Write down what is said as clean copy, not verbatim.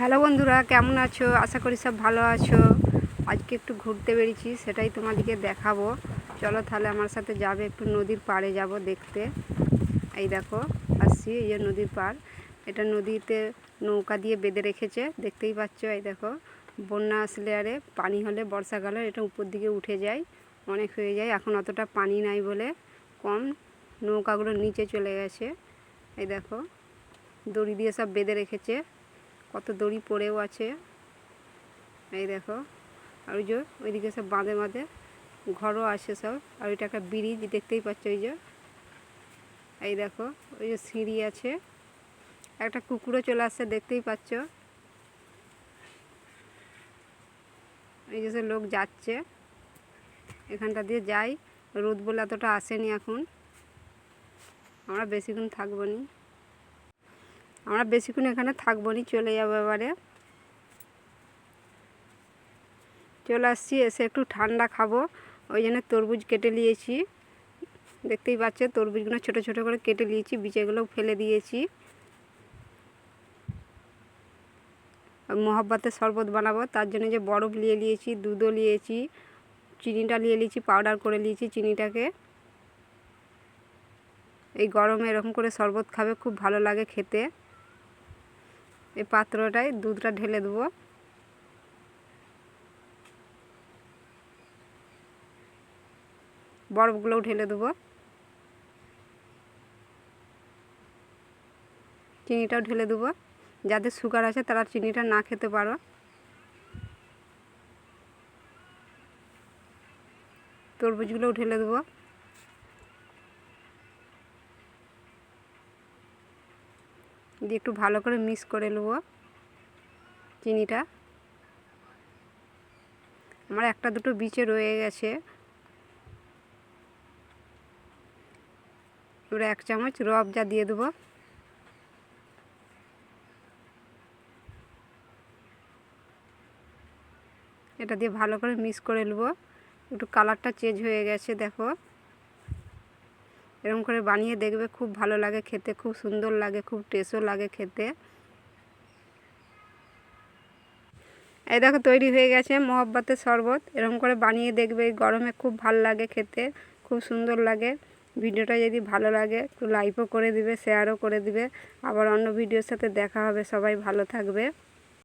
Hello বন্ধুরা, কেমন আছো? আশা করি সব ভালো আছো। আজকে একটু ঘুরতে বেরিয়েছি, সেটাই তোমাদেরকে দেখাবো। চলো তাহলে আমার সাথে যাবে, একটু নদীর পাড়ে যাব দেখতে। এই দেখো আসছি, এই যে নদীর পাড়। এটা নদীতে নৌকা দিয়ে বেঁধে রেখেছে, দেখতেই পাচ্ছ। এই দেখো, বন্যা আসলে আরে পানি হলে বর্ষাকালে এটা উপর দিকে উঠে যায়, অনেক হয়ে যায়। এখন অতটা পানি নাই বলে কম, নৌকাগুলো নিচে চলে গেছে। এই দেখো দড়ি দিয়ে সব বেঁধে রেখেছে, কত দড়ি পড়েও আছে। এই দেখো, আর ওই যে ওইদিকে সব বাঁধে বাঁধে ঘরও আছে সব। আর ওইটা একটা ব্রিজ, দেখতেই পাচ্ছ। ওই যে এই দেখো, ওই যে সিঁড়ি আছে, একটা কুকুরও চলে আসছে, দেখতেই পাচ্ছ। এই যে সে লোক যাচ্ছে, এখানটা দিয়ে যাই। রোদ বলে এতটা আসেনি এখন। আমরা বেশিক্ষণ থাকবো নি, এখানে থাকবো নি, চলে যাবো এবারে। চলে আসছি, এসে একটু ঠান্ডা খাবো, ওই জন্য তরমুজ কেটে নিয়েছি। দেখতেই পাচ্ছ, তরমুজগুলো ছোট ছোট করে কেটে নিয়েছি, বিচেগুলো ফেলে দিয়েছি। মহাব্বতের শরবত বানাবো, তার জন্য যে বরফ নিয়ে নিয়েছি, দুধও নিয়েছি, চিনিটা নিয়ে নিয়েছি, পাউডার করে নিয়েছি চিনিটাকে। এই গরমে এরকম করে শরবত খাবে, খুব ভালো লাগে খেতে। এই পাত্রটায় দুধটা ঢেলে দেবো। বরফগুলোও ঢেলে দেবো, চিনিটাও ঢেলে দেবো। যাদের সুগার আছে তারা চিনিটা না খেতে পারো। তরমুজগুলোও ঢেলে দেবো। দিয়ে একটু ভালো করে মিক্স করে নেবো চিনিটা। আমার একটা দুটো বিচে রয়ে গেছে। এবারে 1 চামচ রূআফজা দিয়ে দেবো। এটা দিয়ে ভালো করে মিক্স করে নেবো। একটু কালারটা চেঞ্জ হয়ে গেছে, দেখো। এরকম করে বানিয়ে দেখবে, খুব ভালো লাগে খেতে, খুব সুন্দর লাগে, খুব টেস্টও লাগে খেতে। এই দেখো তৈরি হয়ে গেছে মহাব্বতের শরবত। এরকম করে বানিয়ে দেখবে, এই গরমে খুব ভালো লাগে খেতে, খুব সুন্দর লাগে। ভিডিওটা যদি ভালো লাগে একটু লাইকও করে দিবে, শেয়ারও করে দিবে। আবার অন্য ভিডিওর সাথে দেখা হবে। সবাই ভালো থাকবে।